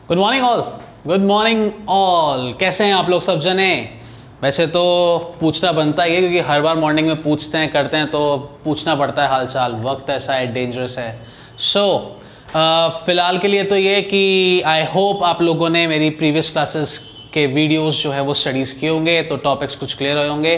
Good morning all. Good morning all. कैसे हैं आप लोग सब जने? वैसे तो पूछना बनता ही है क्योंकि हर बार मॉर्निंग में पूछते हैं करते हैं तो पूछना पड़ता है हालचाल। वक्त ऐसा है, डेंजरस है। फ़िलहाल के लिए तो ये कि आई होप आप लोगों ने मेरी प्रीवियस क्लासेस के वीडियोस जो है वो स्टडीज़ किए होंगे, तो टॉपिक्स कुछ क्लियर हुए होंगे।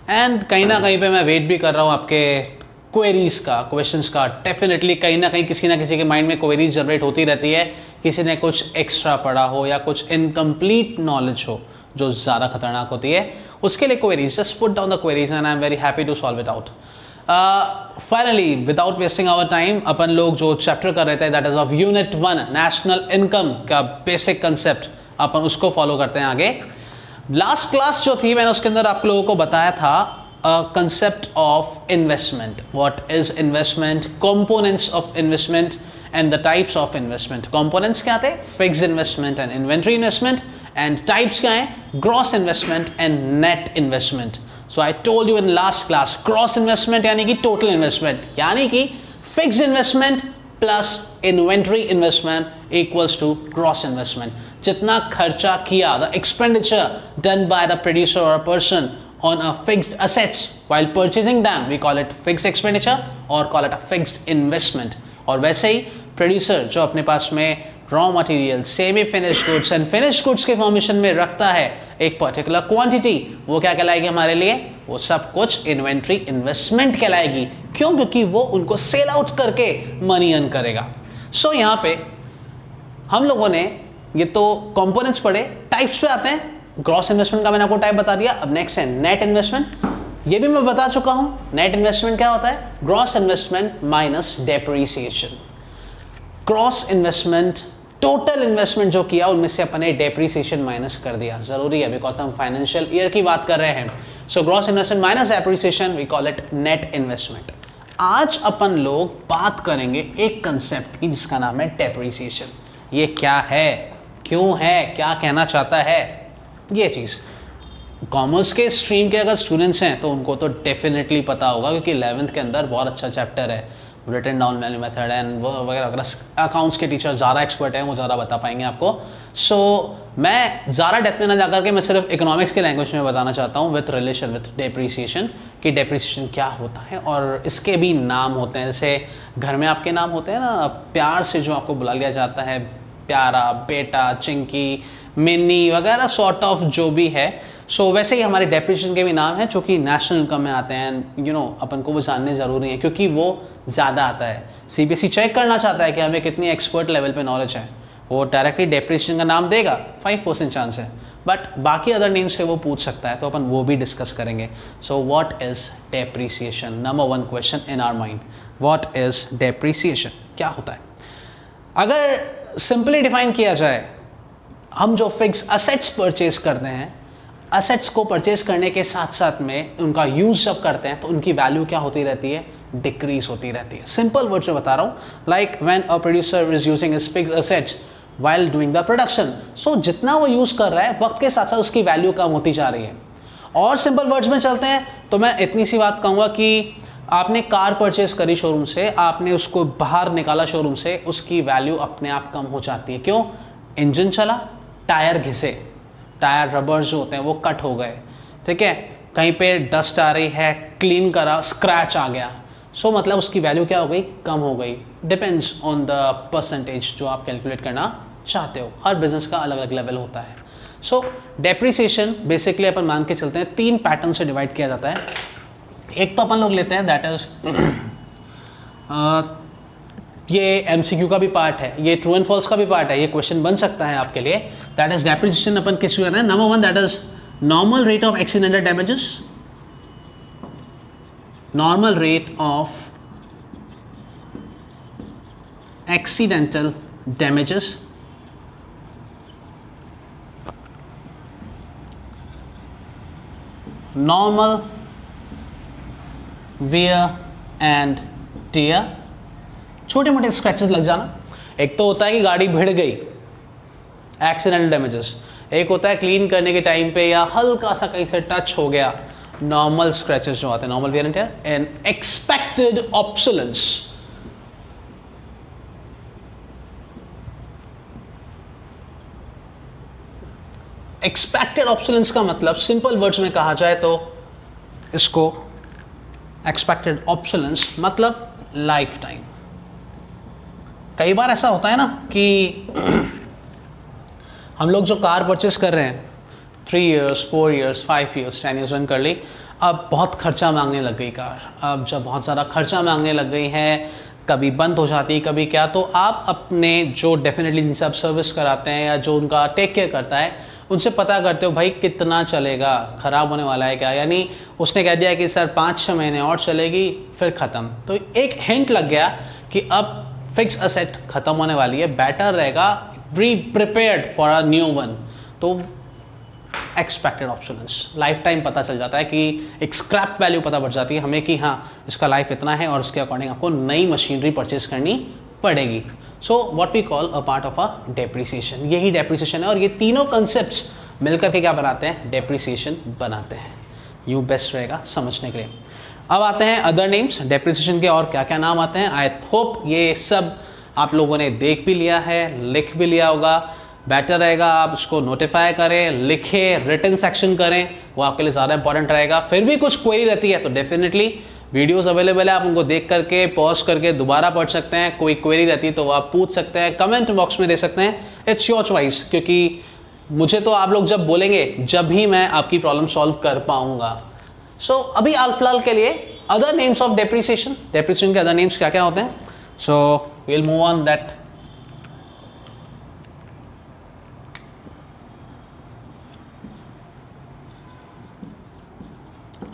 एंड कहीं ना कहीं पे मैं वेट भी कर रहा हूँ आपके क्वेरीज का, क्वेश्चंस का। डेफिनेटली कहीं ना कहीं किसी ना किसी के माइंड में क्वेरीज जनरेट होती रहती है। किसी ने कुछ एक्स्ट्रा पढ़ा हो या कुछ इनकम्प्लीट नॉलेज हो जो ज़्यादा खतरनाक होती है, उसके लिए queries. Just put down the queries and I am very happy to solve it out. Finally without wasting our time, अपन लोग जो चैप्टर कर रहे थे that is of unit 1 national income का बेसिक कंसेप्ट, अपन उसको फॉलो करते हैं आगे। लास्ट क्लास जो थी मैंने उसके अंदर आप लोगों को बताया था concept of investment. What is investment? Components of investment and the types of investment. Components क्या थे? Fixed investment and inventory investment. And types क्या हैं? Gross investment and net investment. So I told you in last class, gross investment यानी कि total investment, यानी कि fixed investment plus inventory investment equals to gross investment. जितना खर्चा किया, the expenditure done by the producer or a person on a fixed assets while purchasing them, we call it fixed expenditure or call it a fixed investment. और वैसे ही producer जो अपने पास में raw material, semi finished goods and finished goods के formation में रखता है एक पर्टिकुलर क्वांटिटी, वो क्या कहलाएगी हमारे लिए? वो सब कुछ इन्वेंट्री इन्वेस्टमेंट कहलाएगी। क्यों? क्योंकि वो उनको सेल आउट करके मनी अर्न करेगा। सो यहाँ पे हम लोगों ने ये तो कंपोनेंट्स पढ़े। टाइप्स पे आते हैं। ग्रॉस इन्वेस्टमेंट का मैंने आपको टाइप बता दिया। अब नेक्स्ट है नेट इन्वेस्टमेंट। ये भी मैं बता चुका हूं। नेट इन्वेस्टमेंट क्या होता है? Gross investment minus depreciation. Gross investment, total investment जो किया उनमें से अपने डेप्रीसिएशन माइनस कर दिया। जरूरी है बिकॉज हम फाइनेंशियल ईयर की बात कर रहे हैं। So gross investment minus depreciation, we call it net investment. आज अपन लोग बात करेंगे एक कंसेप्ट की जिसका नाम है डेप्रीसिएशन। ये क्या है, क्यों है, क्या कहना चाहता है? ये चीज़ कॉमर्स के स्ट्रीम के अगर स्टूडेंट्स हैं तो उनको तो डेफिनेटली पता होगा क्योंकि 11th के अंदर बहुत अच्छा चैप्टर है written down value method and वगैरह वगैरह। अकाउंट्स के टीचर ज़्यादा एक्सपर्ट हैं, वो ज़्यादा बता पाएंगे आपको। सो मैं ज़्यादा डेप्थ में ना जाकर के मैं सिर्फ इकोनॉमिक्स के लैंग्वेज में बताना चाहता हूँ विथ रिलेशन विथ डेप्रीसिएशन कि डेप्रीसिएशन क्या होता है। और इसके भी नाम होते हैं, जैसे घर में आपके नाम होते हैं ना, प्यार से जो आपको बुला लिया जाता है, प्यारा, बेटा, चिंकी, मिनी वगैरह सॉर्ट ऑफ जो भी है। सो वैसे ही हमारे डेप्रीसिएशन के भी नाम हैं जो कि नेशनल इनकम में आते हैं। यू नो अपन को वो जानने ज़रूरी है क्योंकि वो ज़्यादा आता है। सीबीएसई चेक करना चाहता है कि हमें कितनी एक्सपर्ट लेवल पे नॉलेज है। वो डायरेक्टली डेप्रीसिएशन का नाम देगा, 5% चांस है, बट बाकी अदर नेम से वो पूछ सकता है, तो अपन वो भी डिस्कस करेंगे। So what is depreciation? Number 1 question in our mind, what is depreciation? क्या होता है? अगर सिंपली डिफाइन किया जाए, हम जो फिक्स असेट्स परचेज करते हैं, असेट्स को परचेज करने के साथ साथ में उनका यूज जब करते हैं तो उनकी वैल्यू क्या होती रहती है? डिक्रीज होती रहती है। सिंपल वर्ड जो बता रहा हूँ, like when a producer is using his fix assets while doing the production, so जितना वो यूज कर रहा है वक्त के साथ साथ उसकी वैल्यू कम होती जा रही है। और सिंपल वर्ड्स में चलते हैं तो मैं इतनी सी बात कहूँगा कि आपने कार परचेज करी शोरूम से, आपने उसको बाहर निकाला शोरूम से, उसकी वैल्यू अपने आप कम हो जाती है। क्यों? इंजन चला, टायर घिसे, टायर रबर्स जो होते हैं वो कट हो गए, ठीक है, कहीं पे डस्ट आ रही है, क्लीन करा, स्क्रैच आ गया, सो मतलब उसकी वैल्यू क्या हो गई? कम हो गई। डिपेंड्स ऑन द परसेंटेज जो आप कैलकुलेट करना चाहते हो। हर बिजनेस का अलग अलग लेवल होता है। सो डेप्रीसिएशन बेसिकली अपन मान के चलते हैं 3 पैटर्न से डिवाइड किया जाता है। एक तो अपन लोग लेते हैं दैट इज ये एमसीक्यू का भी पार्ट है, ये ट्रू एंड फॉल्स का भी पार्ट है, ये क्वेश्चन बन सकता है आपके लिए। दैट इज डेप्रीसिएशन अपन किस है? Number 1 that is normal rate of accidental damages, normal rate of accidental damages, normal wear and tier, छोटे मोटे स्क्रैचेस लग जाना। एक तो होता है कि गाड़ी भिड़ गई, एक्सीडेंटल डैमेजेस। एक होता है क्लीन करने के टाइम पे या हल्का सा कहीं से टच हो गया, नॉर्मल स्क्रैचेस जो आते हैं, normal wear and tear. And expected obsolescence, expected obsolescence का मतलब सिंपल वर्ड्स में कहा जाए तो इसको एक्सपेक्टेड ऑब्सोलेंस मतलब लाइफ टाइम। कई बार ऐसा होता है ना कि हम लोग जो कार परचेस कर रहे हैं 3 years 4 years 5 years 10 years run कर ली, अब बहुत खर्चा मांगने लग गई कार। अब जब बहुत ज़्यादा खर्चा मांगने लग गई है, कभी बंद हो जाती कभी क्या, तो आप अपने जो डेफिनेटली जिनसे आप सर्विस कराते हैं या जो उनका टेक केयर करता है उनसे पता करते हो भाई कितना चलेगा, ख़राब होने वाला है क्या। यानी उसने कह दिया कि सर 5-6 महीने और चलेगी फिर ख़त्म, तो एक हिंट लग गया कि अब फिक्स असेट ख़त्म होने वाली है, बेटर रहेगा be prepared for a new one. तो एक्सपेक्टेड ऑब्सोलेंस लाइफ टाइम पता चल जाता है कि एक स्क्रैप वैल्यू पता पड़ जाती है हमें कि हाँ इसका लाइफ इतना है और उसके अकॉर्डिंग आपको नई मशीनरी परचेज करनी पड़ेगी। So what we call a part of a depreciation, यही डेप्रिसिएशन है। और ये तीनों कंसेप्ट्स मिलकर के क्या बनाते हैं, डेप्रिसिएशन बनाते हैं। यूँ बेस्ट रहेगा समझने के लिए। अब आते हैं अदर नेम्स डेप्रिसिएशन के, और क्या क्या नाम आते हैं। आई होप ये सब आप लोगों ने देख भी लिया है, लिख भी लिया होगा। बेटर रहेगा आप उसको नोटिफाई करें, लिखें, रिटन सेक्शन करें, वो आपके लिए ज़्यादा इंपॉर्टेंट रहेगा। फिर भी कुछ क्वेरी रहती है तो डेफिनेटली वीडियोस अवेलेबल है, आप उनको देख करके पॉज करके दोबारा पढ़ सकते हैं। कोई क्वेरी रहती है तो आप पूछ सकते हैं, कमेंट बॉक्स में दे सकते हैं, इट्स योर चॉइस। क्योंकि मुझे तो आप लोग जब बोलेंगे जब ही मैं आपकी प्रॉब्लम सॉल्व कर पाऊंगा। सो अभी फिलहाल के लिए other names of depreciation, depreciation के अदर नेम्स क्या क्या होते हैं। सो we'll move on that.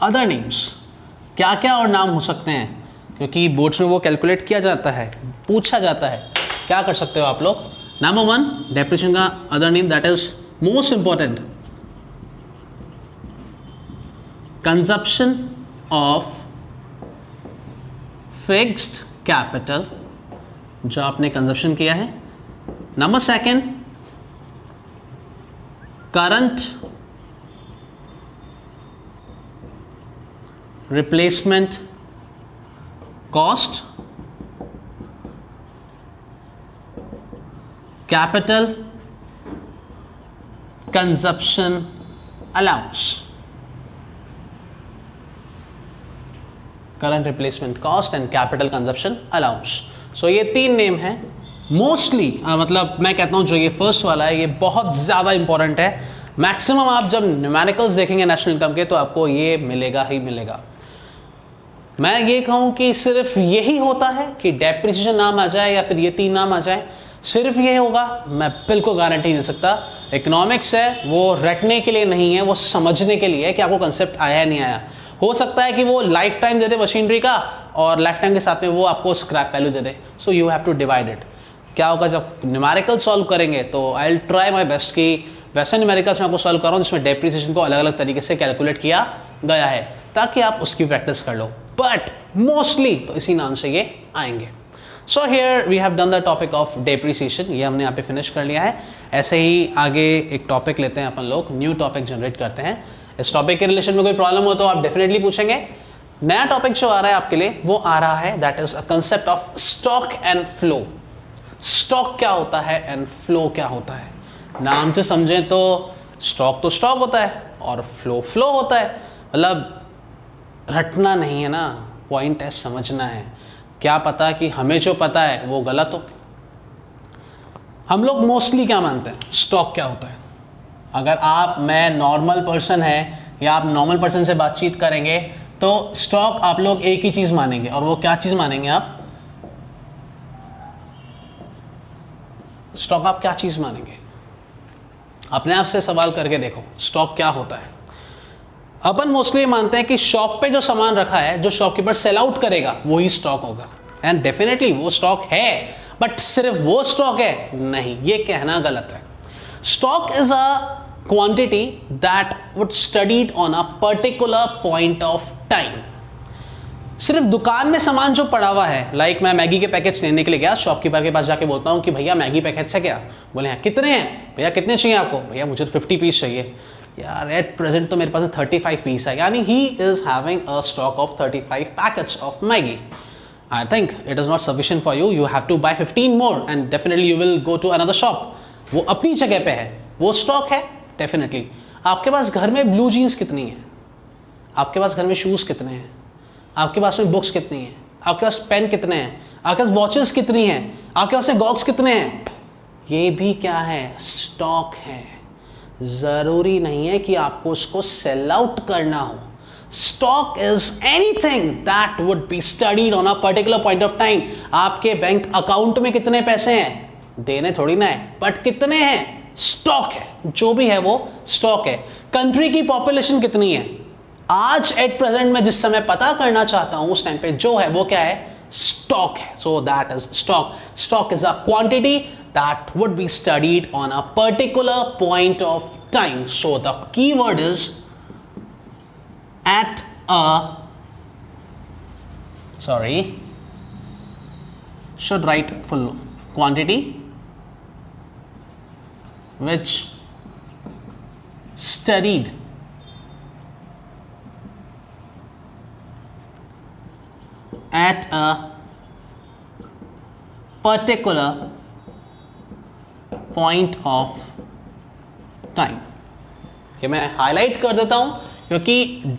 Other names क्या क्या और नाम हो सकते हैं, क्योंकि बोर्ड्स में वो कैलकुलेट किया जाता है, पूछा जाता है। क्या कर सकते हो आप लोग। नंबर 1 डेप्रिसिएशन का other name that is most important, consumption of fixed capital, जो आपने कंजप्शन किया है। Number 2 current replacement cost, capital consumption allowance. Current replacement cost and capital consumption allowance. So ये 3 नेम हैं मोस्टली, मतलब मैं कहता हूँ जो ये फर्स्ट वाला है ये बहुत ज़्यादा इंपॉर्टेंट है। मैक्सिमम आप जब न्यूमेरिकल्स देखेंगे नेशनल इनकम के तो आपको ये मिलेगा ही मिलेगा। मैं ये कहूँ कि सिर्फ यही होता है कि डेप्रिसिएशन नाम आ जाए या फिर ये 3 नाम आ जाए, सिर्फ ये होगा, मैं बिल्कुल गारंटी नहीं दे सकता। इकोनॉमिक्स है वो रटने के लिए नहीं है, वो समझने के लिए है कि आपको कंसेप्ट आया नहीं आया। हो सकता है कि वो लाइफ टाइम दे दे मशीनरी का और लाइफ टाइम के साथ में वो आपको स्क्रैप वैल्यू दे दे। So you have to divide it. क्या होगा जब न्यूमेरिकल सॉल्व करेंगे तो I will try my best कि वैसे न्यूमेरिकल्स में आपको सॉल्व कर रहा हूँ जिसमें डेप्रिसिएशन को अलग अलग तरीके से कैलकुलेट किया गया है, ताकि आप उसकी प्रैक्टिस कर लो। बट मोस्टली तो इसी नाम से ये आएंगे। So here we have done the topic of depreciation, ये हमने यहाँ पे फिनिश कर लिया है। ऐसे ही आगे एक टॉपिक लेते हैं अपन लोग, न्यू टॉपिक जनरेट करते हैं। इस टॉपिक के रिलेशन में कोई प्रॉब्लम हो तो आप डेफिनेटली पूछेंगे। नया टॉपिक जो आ रहा है आपके लिए वो आ रहा है that is a concept of stock and flow. Stock क्या होता है एंड फ्लो क्या होता है। नाम से समझें तो स्टॉक होता है और फ्लो होता है। मतलब रटना नहीं है ना, पॉइंट है समझना है। क्या पता कि हमें जो पता है वो गलत हो। हम लोग मोस्टली क्या मानते हैं, स्टॉक क्या होता है। अगर आप मैं नॉर्मल पर्सन है या आप नॉर्मल पर्सन से बातचीत करेंगे तो स्टॉक आप लोग एक ही चीज मानेंगे, और वो क्या चीज मानेंगे आप, स्टॉक आप क्या चीज मानेंगे। अपने आप से सवाल करके देखो स्टॉक क्या होता है। अपन मोस्टली मानते हैं कि शॉप पे जो सामान रखा है, जो शॉपकीपर सेल आउट करेगा वही स्टॉक होगा। एंड डेफिनेटली वो स्टॉक है, बट सिर्फ वो स्टॉक है नहीं, ये कहना गलत है। Stock is a quantity that would studied on a particular point of time. सिर्फ दुकान में सामान जो पड़ा हुआ है, लाइक मैं मैगी के पैकेट्स लेने के लिए गया, शॉपकीपर के पास जाके बोलता हूँ कि भैया मैगी पैकेट्स है क्या। बोले हैं कितने हैं भैया, कितने चाहिए आपको। भैया मुझे 50 पीस चाहिए। यार एट प्रेजेंट तो मेरे पास 35 पीस है, यानी he is having a stock of 35 packets of Maggi. I think it is not sufficient for you, you have to buy 15 more and definitely you will go to another shop. वो अपनी जगह पे है, वो stock है। Definitely. आपके पास घर में ब्लू जीन्स कितनी है? आपके पास घर में शूज़ कितने हैं? आपके पास में बुक्स कितनी हैं? आपके पास पेन कितने हैं? आपके पास वॉचेस कितनी हैं? आपके पास गॉग्स कितने हैं? ये भी क्या है? स्टॉक है। ज़रूरी नहीं है कि आपको उसको सेल आउट करना हो। Stock is anything that would be studied on a particular point of time. आपके बैंक अकाउंट में कितने पैसे हैं? देने थोड़ी ना है, बट कितने हैं? स्टॉक है। जो भी है वो स्टॉक है। कंट्री की पॉपुलेशन कितनी है? आज एट प्रेजेंट में जिस समय पता करना चाहता हूं उस टाइम पे जो है वो क्या है? स्टॉक है। So that is stock. Stock is a quantity that would be studied on a particular point of time. So the keyword is at a, sorry, should write full quantity which studied at a particular point of time। ये मैं highlight कर देता हूं क्योंकि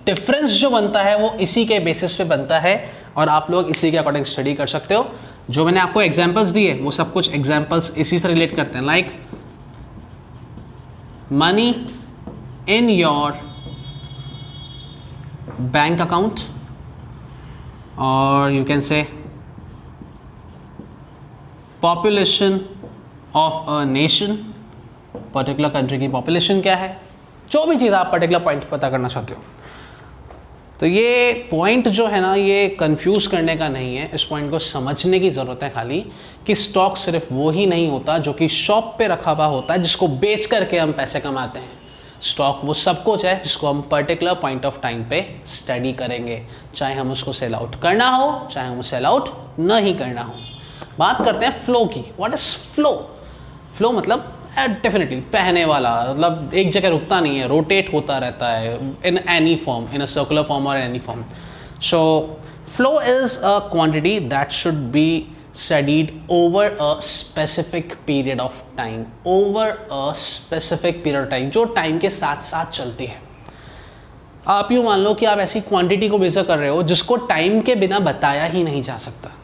difference जो बनता है वो इसी के बेसिस पे बनता है और आप लोग इसी के अकॉर्डिंग स्टडी कर सकते हो। जो मैंने आपको एग्जांपल्स दिए वो सब कुछ एग्जांपल्स इसी से रिलेट करते हैं। Like money in your bank account, और you can say population of a nation. Particular country की पॉपुलेशन क्या है, जो भी चीज़ आप पर्टिकुलर पॉइंट पता करना चाहते हो। तो ये पॉइंट जो है ना, ये कंफ्यूज करने का नहीं है। इस पॉइंट को समझने की ज़रूरत है खाली कि स्टॉक सिर्फ वो ही नहीं होता जो कि शॉप पे रखा हुआ होता है जिसको बेच करके हम पैसे कमाते हैं। स्टॉक वो सब कुछ है जिसको हम पर्टिकुलर पॉइंट ऑफ टाइम पे स्टडी करेंगे, चाहे हम उसको सेल आउट करना हो चाहे हम सेल आउट नहीं करना हो। बात करते हैं फ्लो की। What is flow? फ्लो मतलब डेफिनेटली बहने वाला, मतलब एक जगह रुकता नहीं है, रोटेट होता रहता है in any form, in a circular form और any form. So flow is a quantity that should be studied over a specific period of time. Over a specific period of time, जो time के साथ साथ चलती है। आप यूँ मान लो कि आप ऐसी क्वांटिटी को मेजर कर रहे हो जिसको टाइम के बिना बताया ही नहीं जा सकता।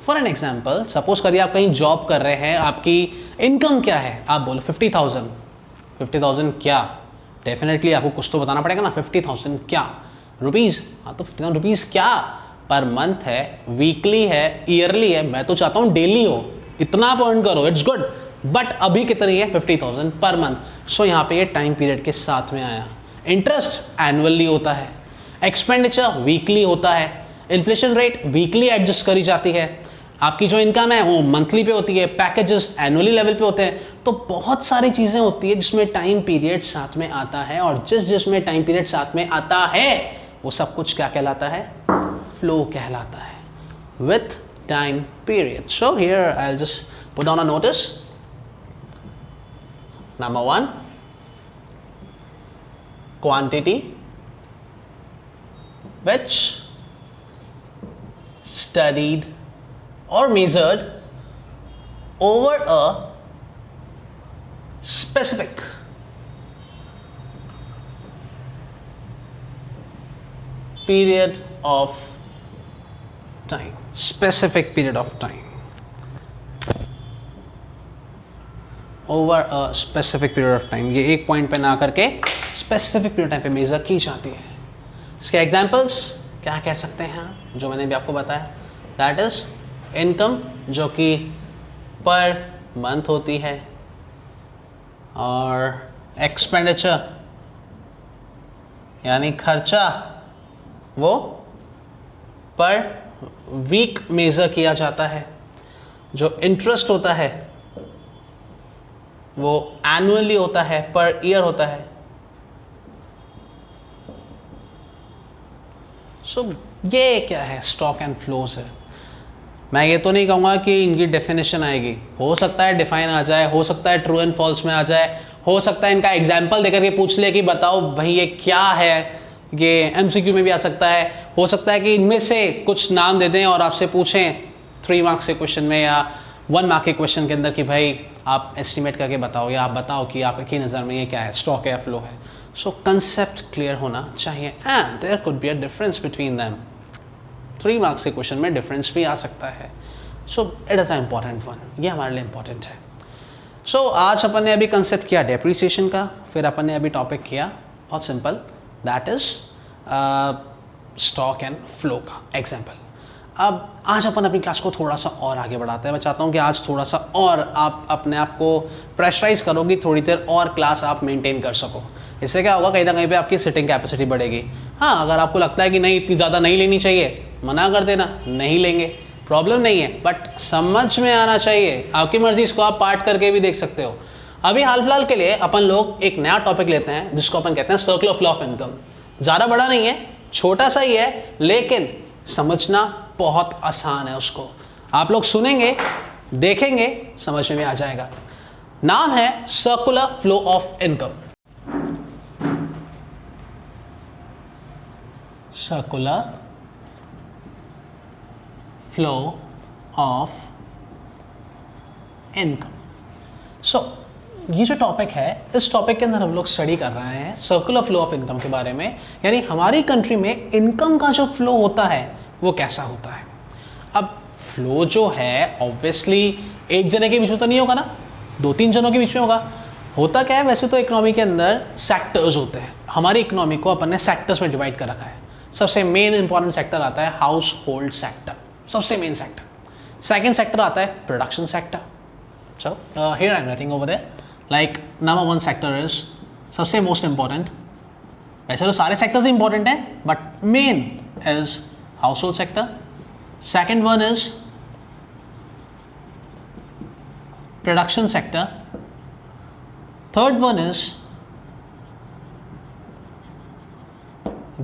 फॉर एन एग्जाम्पल, सपोज करिए आप कहीं जॉब कर रहे हैं, आपकी इनकम क्या है? आप बोलो 50,000। 50,000 क्या? डेफिनेटली आपको कुछ तो बताना पड़ेगा ना। 50,000 क्या? रुपीज़। हाँ, तो 50,000 रुपीज़ क्या? पर मंथ है, वीकली है, ईयरली है। मैं तो चाहता हूँ डेली हो। इतना आप अर्न करो, इट्स गुड, बट अभी कितनी है? 50,000 पर मंथ। सो यहाँ पे ये टाइम पीरियड के साथ में आया। इंटरेस्ट एनुअली होता है, एक्सपेंडिचर वीकली होता है, इन्फ्लेशन रेट वीकली एडजस्ट करी जाती है, आपकी जो इनकम है वो मंथली पे होती है, पैकेजेस एनुअली लेवल पे होते हैं। तो बहुत सारी चीज़ें होती है जिसमें टाइम पीरियड साथ में आता है, और जिसमें टाइम पीरियड साथ में आता है वो सब कुछ क्या कहलाता है? फ्लो कहलाता है, with time period. So here I will just put down a notice. Number 1, quantity which studied or measured over a specific period of time. Specific period of time. Over a specific period of time. ये एक point पे ना करके specific period time पे major की जाती है। इसके एग्जाम्पल्स क्या कह सकते हैं जो मैंने भी आपको बताया? दैट इज इनकम, जो कि पर मंथ होती है, और एक्सपेंडिचर यानी खर्चा वो पर वीक मेजर किया जाता है। जो इंटरेस्ट होता है वो एनुअली होता है, पर ईयर होता है। सो ये क्या है? स्टॉक एंड फ्लोज है। मैं ये तो नहीं कहूँगा कि इनकी डेफिनेशन आएगी, हो सकता है डिफाइन आ जाए, हो सकता है ट्रू एंड फॉल्स में आ जाए, हो सकता है इनका एग्जाम्पल देकर के पूछ ले कि बताओ भाई ये क्या है, ये एमसीक्यू में भी आ सकता है। हो सकता है कि इनमें से कुछ नाम दे दें और आपसे पूछें 3 मार्क्स के क्वेश्चन में, या 1 मार्क के क्वेश्चन के अंदर कि भाई आप एस्टिमेट करके बताओ या आप बताओ कि आपकी नज़र में ये क्या है, स्टॉक है या फ्लो है। सो कंसेप्ट क्लियर होना चाहिए and there could be a difference between them. 3 marks के क्वेश्चन में डिफरेंस भी आ सकता है। So it is a important one, ये हमारे लिए इम्पॉर्टेंट है। सो आज अपन ने अभी कंसेप्ट किया डेप्रिसिएशन का, फिर अपन ने अभी टॉपिक किया बहुत simple, that is stock and flow का एग्जाम्पल। अब आज अपन अपनी क्लास को थोड़ा सा और आगे बढ़ाते हैं। मैं चाहता हूँ कि आज थोड़ा सा और आप अपने आप को प्रेशराइज करो कि थोड़ी देर और क्लास आप मेंटेन कर सको। इससे क्या होगा, कहीं ना कहीं पे आपकी सिटिंग कैपेसिटी बढ़ेगी। हाँ, अगर आपको लगता है कि नहीं इतनी ज़्यादा नहीं लेनी चाहिए, मना कर देना, नहीं लेंगे, प्रॉब्लम नहीं है, बट समझ में आना चाहिए। आपकी मर्जी, इसको आप पार्ट करके भी देख सकते हो। अभी हाल फिलहाल के लिए अपन लोग एक नया टॉपिक लेते हैं जिसको अपन कहते हैं सर्कुलर फ्लो ऑफ इनकम। ज़्यादा बड़ा नहीं है, छोटा सा ही है, लेकिन समझना बहुत आसान है। उसको आप लोग सुनेंगे, देखेंगे, समझ में भी आ जाएगा। नाम है circular flow of income. Circular flow of income. So ये जो टॉपिक है, इस टॉपिक के अंदर हम लोग स्टडी कर रहे हैं सर्कुलर फ्लो ऑफ इनकम के बारे में, यानी हमारी कंट्री में इनकम का जो फ्लो होता है वो कैसा होता है। अब फ्लो जो है ऑब्वियसली एक जने के बीच में तो नहीं होगा ना, 2-3 जनों के बीच में होगा। होता क्या है, वैसे तो इकोनॉमी के अंदर सेक्टर्स होते हैं। हमारी इकोनॉमी को अपन ने सेक्टर्स में डिवाइड कर रखा है। सबसे मेन इंपॉर्टेंट सेक्टर आता है हाउस होल्ड सेक्टर, सबसे मेन सेक्टर। सेकेंड सेक्टर आता है production sector. So here I am writing over there like number 1 sector is सबसे मोस्ट इंपॉर्टेंट। वैसे तो सारे सेक्टर्स इंपॉर्टेंट हैं, but main is household sector. Second one is production sector. Third one is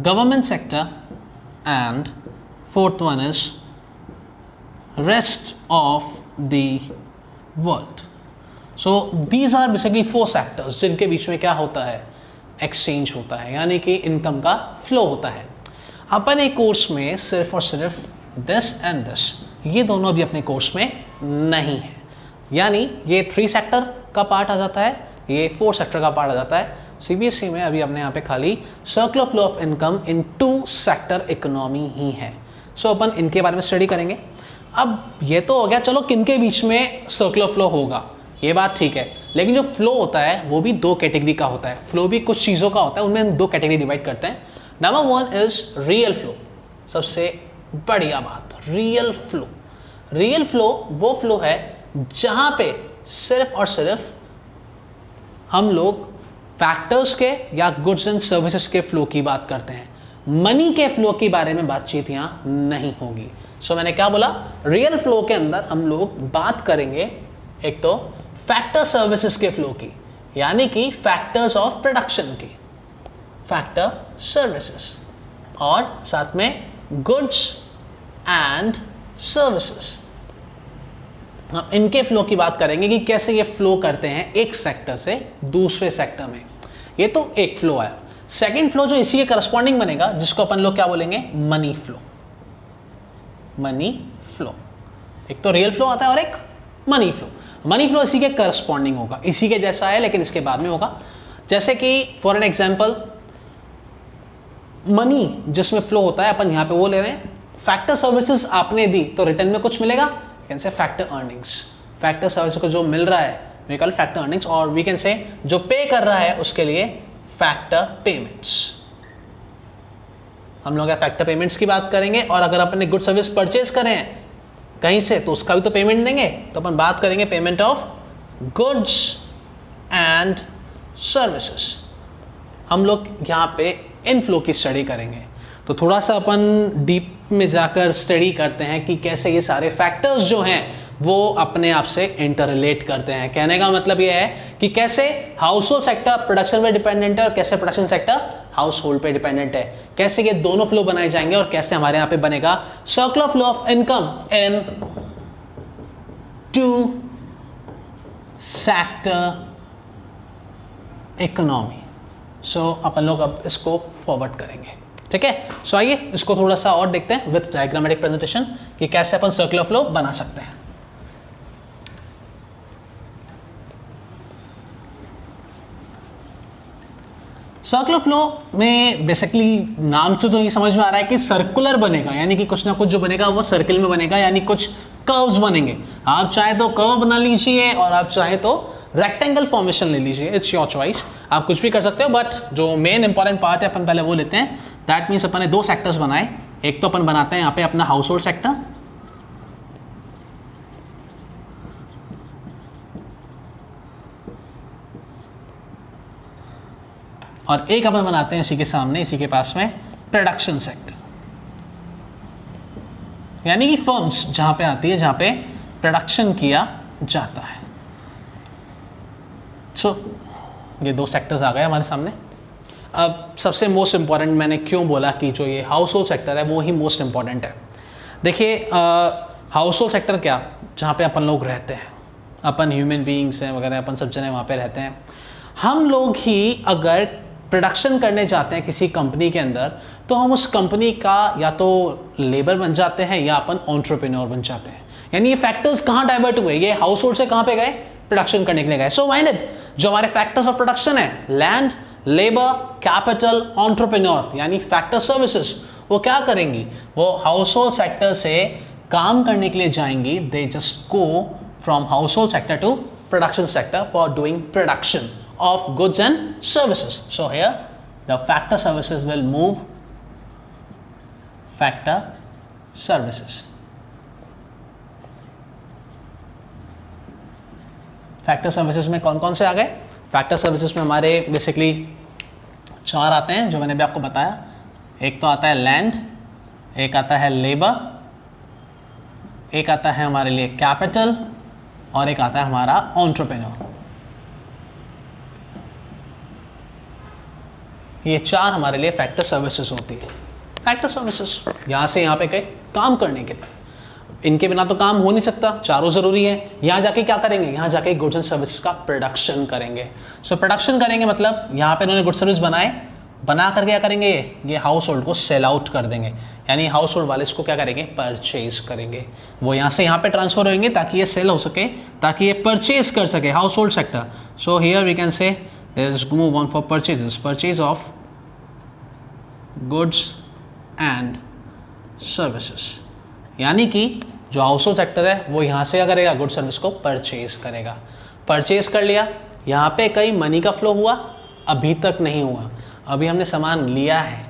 government sector, and fourth one is rest of the world. So these are basically 4 sectors जिनके बीच में क्या होता है, exchange होता है, यानी कि इनकम का फ्लो होता है। अपन एक कोर्स में सिर्फ और सिर्फ दिस एंड दिस, ये दोनों भी अपने कोर्स में नहीं है, यानी ये 3 सेक्टर का पार्ट आ जाता है, ये 4 सेक्टर का पार्ट आ जाता है। सीबीएसई में अभी अपने यहाँ पे खाली circular flow of income in 2 sector economy ही है। सो अपन इनके बारे में स्टडी करेंगे। अब ये तो हो गया, चलो किन के बीच में सर्कुलर फ्लो होगा, ये बात ठीक है, लेकिन जो फ्लो होता है वो भी 2 कैटेगरी का होता है। फ्लो भी कुछ चीज़ों का होता है, उनमें 2 कैटेगरी डिवाइड करते हैं। नंबर 1 इज रियल फ्लो, सबसे बढ़िया बात, रियल फ्लो। रियल फ्लो वो फ्लो है जहां पे सिर्फ और सिर्फ हम लोग फैक्टर्स के या गुड्स एंड सर्विसेज के फ्लो की बात करते हैं। मनी के फ्लो के बारे में बातचीत यहां नहीं होगी। सो मैंने क्या बोला, रियल फ्लो के अंदर हम लोग बात करेंगे एक तो फैक्टर सर्विसेज के फ्लो की, यानी कि फैक्टर्स ऑफ प्रोडक्शन की, फैक्टर सर्विसेज, और साथ में गुड्स एंड सर्विसेज। हम इनके फ्लो की बात करेंगे कि कैसे ये फ्लो करते हैं एक सेक्टर से दूसरे सेक्टर में। ये तो एक फ्लो आया। सेकंड फ्लो जो इसी के करस्पॉन्डिंग बनेगा, जिसको अपन लोग क्या बोलेंगे, मनी फ्लो। मनी फ्लो, एक तो रियल फ्लो आता है और एक मनी फ्लो। मनी फ्लो इसी के करस्पॉन्डिंग होगा, इसी के जैसा है, लेकिन इसके बाद में होगा। जैसे कि फॉर एन एग्जाम्पल, मनी जिसमें फ्लो होता है, अपन यहां पे वो ले रहे हैं। फैक्टर सर्विसेज आपने दी तो रिटर्न में कुछ मिलेगा, can say factor earnings. Factor service को जो मिल रहा है वी कॉल फैक्टर अर्निंग्स, और वी कैन से जो पे कर रहा है उसके लिए फैक्टर पेमेंट्स। हम लोग फैक्टर पेमेंट्स की बात करेंगे, और अगर अपन ने गुड सर्विस परचेज करें कहीं से तो उसका भी तो पेमेंट देंगे, तो अपन बात करेंगे payment of goods and services. हम लोग यहाँ पे इन फ्लो की स्टडी करेंगे, तो थोड़ा सा अपन डीप में जाकर स्टडी करते हैं कि कैसे ये सारे फैक्टर्स जो हैं वो अपने आप से इंटर रिलेट करते हैं। कहने का मतलब ये है कि कैसे हाउस होल्ड सेक्टर प्रोडक्शन पे डिपेंडेंट है और कैसे प्रोडक्शन सेक्टर हाउस होल्ड पे डिपेंडेंट है, कैसे ये दोनों फ्लो बनाए जाएंगे और कैसे हमारे यहाँ पे बनेगा circular flow of income in 2 sector economy. So अपन लोग अब इसको फॉरवर्ड करेंगे, ठीक है। सो आइए इसको थोड़ा सा और देखते हैं विथ डायग्रामेटिक प्रेजेंटेशन कि कैसे अपन सर्कुलर फ्लो बना सकते हैं। सर्कुलर फ्लो में बेसिकली नाम से तो ये समझ में आ रहा है कि सर्कुलर बनेगा, यानी कि कुछ ना कुछ जो बनेगा वो सर्किल में बनेगा, यानी कुछ कर्व्स बनेंगे। आप चाहे तो कर्व बना लीजिए और आप चाहे तो रेक्टेंगल फॉर्मेशन ले लीजिए, इट्स योर चॉइस, आप कुछ भी कर सकते हो। बट जो मेन इंपॉर्टेंट पार्ट है अपन पहले वो लेते हैं। दैट मीन्स अपन ने दो सेक्टर्स बनाए, एक तो अपन बनाते हैं यहाँ पे अपना हाउस होल्ड सेक्टर, और एक अपन बनाते हैं इसी के सामने, इसी के पास में प्रोडक्शन सेक्टर, यानी कि फर्म्स जहां पे आती है जहां पे प्रोडक्शन किया जाता है। सो ये दो सेक्टर्स आ गए हमारे सामने। अब सबसे मोस्ट इंपॉर्टेंट मैंने क्यों बोला कि जो ये हाउस होल्ड सेक्टर है वो ही मोस्ट इंपॉर्टेंट है। देखिए हाउस होल्ड सेक्टर क्या, जहाँ पे अपन लोग रहते हैं, अपन ह्यूमन बीइंग्स हैं वगैरह, अपन सब जने वहाँ पे रहते हैं। हम लोग ही अगर प्रोडक्शन करने जाते हैं किसी कंपनी के अंदर, तो हम उस कंपनी का या तो लेबर बन जाते हैं या अपन एंटरप्रेन्योर बन जाते हैं। यानी ये फैक्टर्स कहाँ डाइवर्ट हुए, ये हाउस होल्ड से कहाँ पे गए, प्रोडक्शन करने के लिए गए। सो व्हाई नॉट, जो हमारे फैक्टर्स ऑफ प्रोडक्शन है, लैंड, लेबर, कैपिटल, एंटरप्रेन्योर, यानी फैक्टर सर्विसेज, वो क्या करेंगी, वो हाउस होल्ड सेक्टर से काम करने के लिए जाएंगी। They just go from household sector to production sector for doing production of goods and services. So here the factor services will move factor services. Factor services में कौन कौन से आ गए, फैक्टर सर्विसेज में हमारे बेसिकली चार आते हैं जो मैंने भी आपको बताया। एक तो आता है लैंड, एक आता है लेबर, एक आता है हमारे लिए कैपिटल, और एक आता है हमारा एंटरप्रेन्योर। ये चार हमारे लिए फैक्टर सर्विसेज होती है। फैक्टर सर्विसेज यहाँ से यहाँ पे गए काम करने के लिए, इनके बिना तो काम हो नहीं सकता, चारों जरूरी है। यहाँ जाके क्या करेंगे, यहाँ जाके गुड्स एंड सर्विसेज का प्रोडक्शन करेंगे। सो प्रोडक्शन करेंगे मतलब यहाँ पे इन्होंने गुड्स सर्विस बनाए, बना कर क्या करेंगे, ये हाउस होल्ड को सेल आउट कर देंगे, यानी हाउस होल्ड वाले इसको क्या करेंगे, परचेज करेंगे। वो यहाँ से यहाँ पे ट्रांसफर होंगे ताकि ये सेल हो सके, ताकि ये परचेज कर सके household sector. So here we can say Let's move on for purchases. Purchase of goods and services. यानी कि जो हाउस होल्ड सेक्टर है वो यहाँ से क्या करेगा, गुड सर्विस को परचेज करेगा। परचेज कर लिया, यहाँ पे कहीं मनी का फ्लो हुआ, अभी तक नहीं हुआ, अभी हमने सामान लिया है,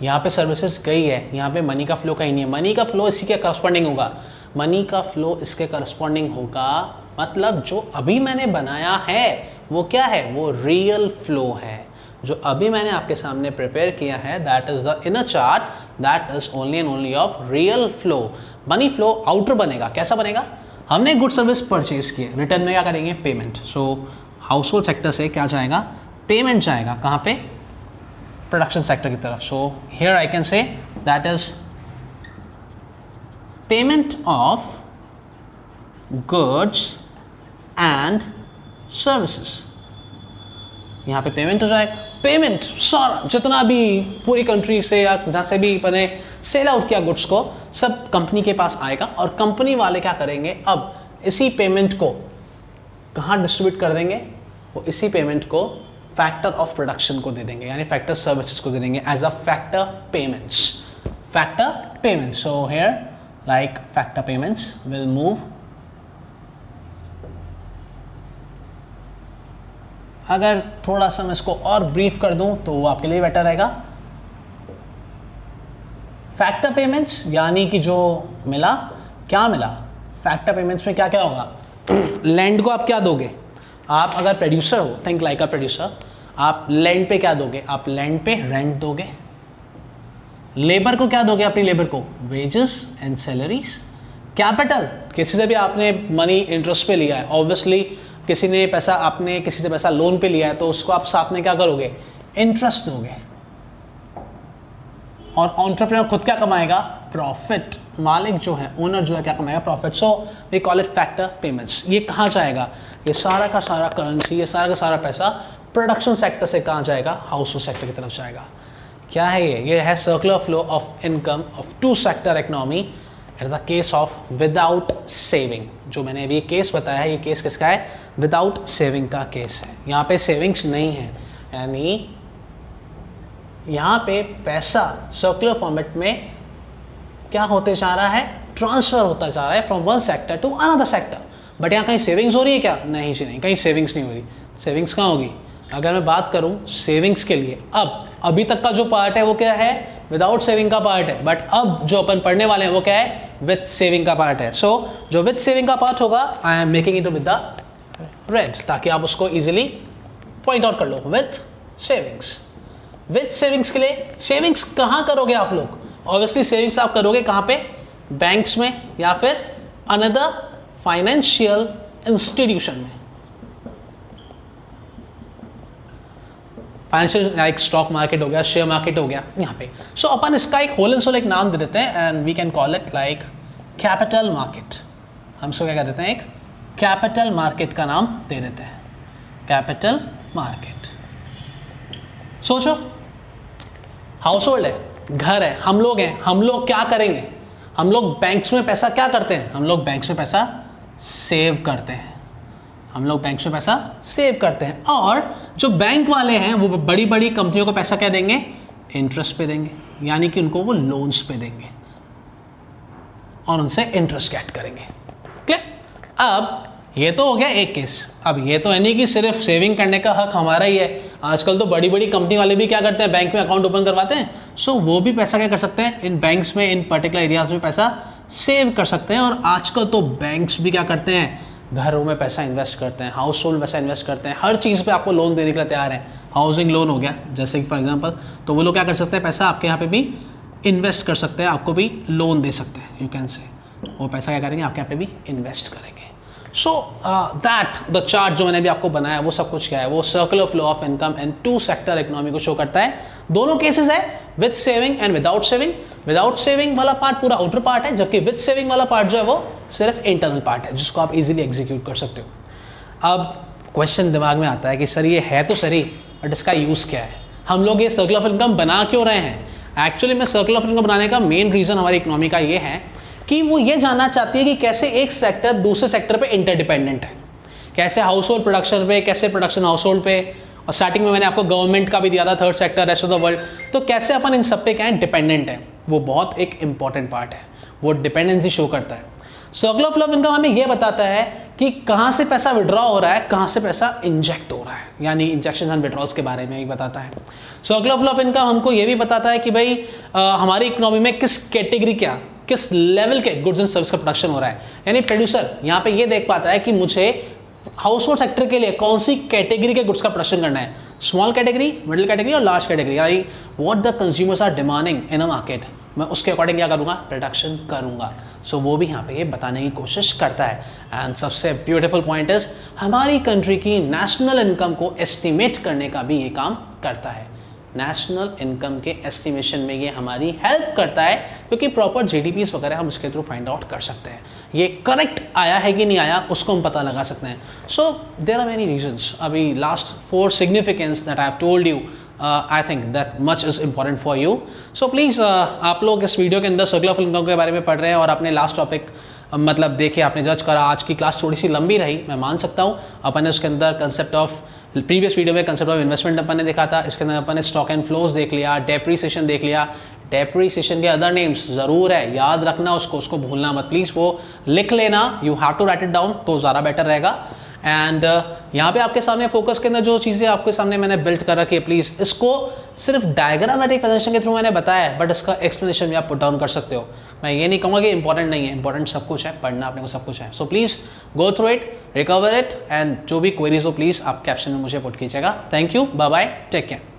यहाँ पे सर्विसेज गई है, यहाँ पे मनी का फ्लो कहीं नहीं है। मनी का फ्लो इसी के करस्पॉन्डिंग होगा, मनी का फ्लो इसके करस्पॉन्डिंग होगा, मतलब जो अभी मैंने बनाया है वो क्या है, वो रियल फ्लो है। जो अभी मैंने आपके सामने प्रिपेयर किया है, that is the inner chart, that is only and only of real flow. Money flow outer बनेगा, कैसा बनेगा, हमने गुड सर्विस परचेज किए, रिटर्न में क्या करेंगे, पेमेंट। सो हाउस होल्ड सेक्टर से क्या जाएगा, पेमेंट जाएगा, कहाँ पे, प्रोडक्शन सेक्टर की तरफ। सो here I can say that is payment of goods and services. यहाँ पे पेमेंट हो जाएगा, पेमेंट सारा जितना भी पूरी कंट्री से या जहाँ से भी मैंने सेल आउट किया गुड्स को, सब कंपनी के पास आएगा, और कंपनी वाले क्या करेंगे, अब इसी पेमेंट को कहाँ डिस्ट्रीब्यूट कर देंगे, वो इसी पेमेंट को फैक्टर ऑफ प्रोडक्शन को दे देंगे, यानी फैक्टर सर्विसेज को दे देंगे as a factor payments. Factor payments, so here like factor payments will move. अगर थोड़ा सा मैं इसको और ब्रीफ कर दूं तो वो आपके लिए बेटर रहेगा। फैक्टर पेमेंट्स यानी कि जो मिला, क्या मिला, फैक्टर पेमेंट्स में क्या क्या होगा, लैंड को आप क्या दोगे, आप अगर प्रोड्यूसर हो, थिंक लाइक अ प्रोड्यूसर, आप लैंड पे क्या दोगे, आप लैंड पे रेंट दोगे। लेबर को क्या दोगे, अपनी लेबर को वेजेस एंड सैलरीज। कैपिटल, किसी से भी आपने मनी इंटरेस्ट पे लिया है, ऑब्वियसली किसी ने पैसा, आपने किसी से पैसा लोन पे लिया है, तो उसको आप साथ में क्या करोगे, इंटरेस्ट दोगे। और एंटरप्रेन्योर खुद क्या कमाएगा, प्रॉफिट। मालिक जो है, ओनर जो है, क्या कमाएगा, profit. So we call it factor payments. ये कहाँ जाएगा, ये सारा का सारा करेंसी, ये सारा का सारा पैसा प्रोडक्शन सेक्टर से कहाँ जाएगा, हाउस होल्ड सेक्टर की तरफ जाएगा। क्या है ये है circular flow of income of two sector economy at the case of without saving. जो मैंने अभी केस बताया है, ये केस किसका है, विदाउट सेविंग का केस है। यहाँ पे सेविंग्स नहीं है, यानी यहाँ पे पैसा सर्कुलर फॉर्मेट में क्या होते जा रहा है, ट्रांसफर होता जा रहा है from one sector to another sector. But यहाँ कहीं सेविंग्स हो रही है क्या? नहीं जी नहीं, कहीं सेविंग्स नहीं हो रही। सेविंग्स कहाँ होगी? अगर मैं बात करूँ सेविंग्स के लिए, अभी तक का जो पार्ट है वो क्या है, विदाउट सेविंग का पार्ट है। बट अब जो अपन पढ़ने वाले हैं वो क्या है, विथ सेविंग का पार्ट है। सो जो विथ सेविंग का पार्ट होगा I am making it with the red, ताकि आप उसको इजीली पॉइंट आउट कर लो। विथ सेविंग्स, विथ सेविंग्स के लिए सेविंग्स कहाँ करोगे आप लोग? ऑब्वियसली सेविंग्स आप करोगे कहाँ पे, बैंक्स में या फिर अनदर फाइनेंशियल इंस्टीट्यूशन में। फाइनेंशियल लाइक स्टॉक मार्केट हो गया, शेयर मार्केट हो गया यहाँ पे। सो अपन इसका एक होल एंड सोल एक नाम दे देते हैं and we can call it like capital market. हम इसको क्या कर देते हैं, एक कैपिटल मार्केट का नाम दे देते हैं, कैपिटल मार्केट। सोचो हाउस होल्ड है, घर है, हम लोग हैं, हम लोग क्या करेंगे? हम लोग बैंक्स में पैसा क्या करते हैं? हम लोग बैंक्स में पैसा सेव करते हैं। हम लोग बैंक में पैसा सेव करते हैं और जो बैंक वाले हैं वो बड़ी बड़ी कंपनियों को पैसा क्या देंगे, इंटरेस्ट पे देंगे, यानी कि उनको वो लोन्स पे देंगे और उनसे इंटरेस्ट गेट करेंगे। क्लियर? अब ये तो हो गया एक केस। अब ये तो है नहीं कि सिर्फ सेविंग करने का हक हमारा ही है, आजकल तो बड़ी बड़ी कंपनी वाले भी क्या करते हैं, बैंक में अकाउंट ओपन करवाते हैं। सो वो भी पैसा क्या कर सकते हैं, इन बैंक्स में, इन पर्टिकुलर एरियाज में पैसा सेव कर सकते हैं। और आजकल तो बैंक्स भी क्या करते हैं, घरों में पैसा इन्वेस्ट करते हैं, हाउस होल्ड पैसा इन्वेस्ट करते हैं, हर चीज़ पे आपको लोन देने के लिए तैयार है। हाउसिंग लोन हो गया जैसे कि फॉर एग्जांपल, तो वो लोग क्या कर सकते हैं, पैसा आपके यहाँ पे भी इन्वेस्ट कर सकते हैं, आपको भी लोन दे सकते हैं। यू कैन से वो पैसा क्या करेंगे, आपके यहाँ पे भी इन्वेस्ट करेंगे। सो दैट द चार्ट जो मैंने भी आपको बनाया वो सब कुछ क्या है, वो circular flow of income and two sector economy को शो करता है। दोनों केसेस है, with saving and without saving. Without saving वाला पार्ट पूरा आउटर पार्ट है, जबकि विद सेविंग वाला पार्ट जो है वो सिर्फ इंटरनल पार्ट है, जिसको आप इजीली एग्जीक्यूट कर सकते हो। अब क्वेश्चन दिमाग में आता है कि सर ये है तो सही, बट इसका यूज़ क्या है, हम लोग ये सर्कुलर ऑफ इनकम बना क्यों रहे हैं? एक्चुअली में सर्कुलर ऑफ इनकम बनाने का मेन रीज़न हमारी इकोनॉमी का ये है कि वो ये जानना चाहती है कि कैसे एक सेक्टर दूसरे सेक्टर पे इंटरडिपेंडेंट है, कैसे हाउस होल्ड प्रोडक्शन पे, कैसे प्रोडक्शन हाउस होल्ड पे, और स्टार्टिंग में मैंने आपको गवर्नमेंट का भी दिया था, third sector, rest of the world, तो कैसे अपन इन सब पे क्या है, डिपेंडेंट है। वो बहुत एक इंपॉर्टेंट पार्ट है, वो डिपेंडेंसी शो करता है। सर्कुलर फ्लो ऑफ इनकम हमें ये बताता है कि कहाँ से पैसा विड्रॉ हो रहा है, कहाँ से पैसा इंजेक्ट हो रहा है, यानी इंजेक्शन एंड विड्रॉल्स के बारे में ही बताता है। सर्कुलर फ्लो ऑफ इनकम हमको ये भी बताता है कि भाई हमारी इकोनॉमी में किस कैटेगरी क्या, किस लेवल के गुड्स एंड सर्विस का प्रोडक्शन हो रहा है। यानी प्रोड्यूसर यहाँ पे ये देख पाता है कि मुझे हाउस होल्ड सेक्टर के लिए कौन सी कैटेगरी के गुड्स का प्रोडक्शन करना है, स्मॉल कैटेगरी, मिडिल कैटेगरी और लार्ज कैटेगरी, यानी what the consumers are demanding in a market, मैं उसके अकॉर्डिंग क्या करूँगा, प्रोडक्शन करूँगा। सो वो भी यहाँ पे ये बताने की कोशिश करता है। एंड सबसे ब्यूटीफुल पॉइंट इज हमारी कंट्री की नेशनल इनकम को एस्टिमेट करने का भी ये काम करता है। नेशनल इनकम के एस्टिमेशन में ये हमारी हेल्प करता है, क्योंकि प्रॉपर जीडीपीज वगैरह हम इसके थ्रू फाइंड आउट कर सकते हैं, ये करेक्ट आया है कि नहीं आया उसको हम पता लगा सकते हैं। So there are many reasons. अभी last 4 significance that I have told you, I think that much is important for you. So please आप लोग इस वीडियो के अंदर सर्कुलर ऑफ इनकम के बारे में पढ़ रहे हैं और अपने लास्ट टॉपिक मतलब देखे, आपने जज करा। आज की क्लास थोड़ी सी लंबी रही, मैं मान सकता हूँ। अपन ने उसके अंदर कंसेप्ट ऑफ, प्रीवियस वीडियो में कंसेप्ट ऑफ इन्वेस्टमेंट अपन ने देखा था, इसके अंदर अपन ने स्टॉक एंड फ्लोज देख लिया, डेप्रीसिएशन देख लिया। डेप्रीसिएशन के अदर नेम्स ज़रूर है, याद रखना उसको भूलना मत प्लीज़, वो लिख लेना, you have to write it down, तो ज़्यादा बेटर रहेगा। एंड यहाँ पे आपके सामने फोकस के अंदर जो चीज़ें आपके सामने मैंने बिल्ड कर रखी है, प्लीज़ इसको सिर्फ डायग्रामेटिक प्रेजेंटेशन के थ्रू मैंने बताया है, बट इसका एक्सप्लेनेशन भी आप पुट डाउन कर सकते हो। मैं ये नहीं कहूँगा कि इंपॉर्टेंट नहीं है, इंपॉर्टेंट सब कुछ है, पढ़ना अपने को सब कुछ है। So please go through it, recover it, and जो भी क्वेरीज हो प्लीज़ आप कैप्शन में मुझे पुट कीजिएगा। Thank you, bye bye, take care.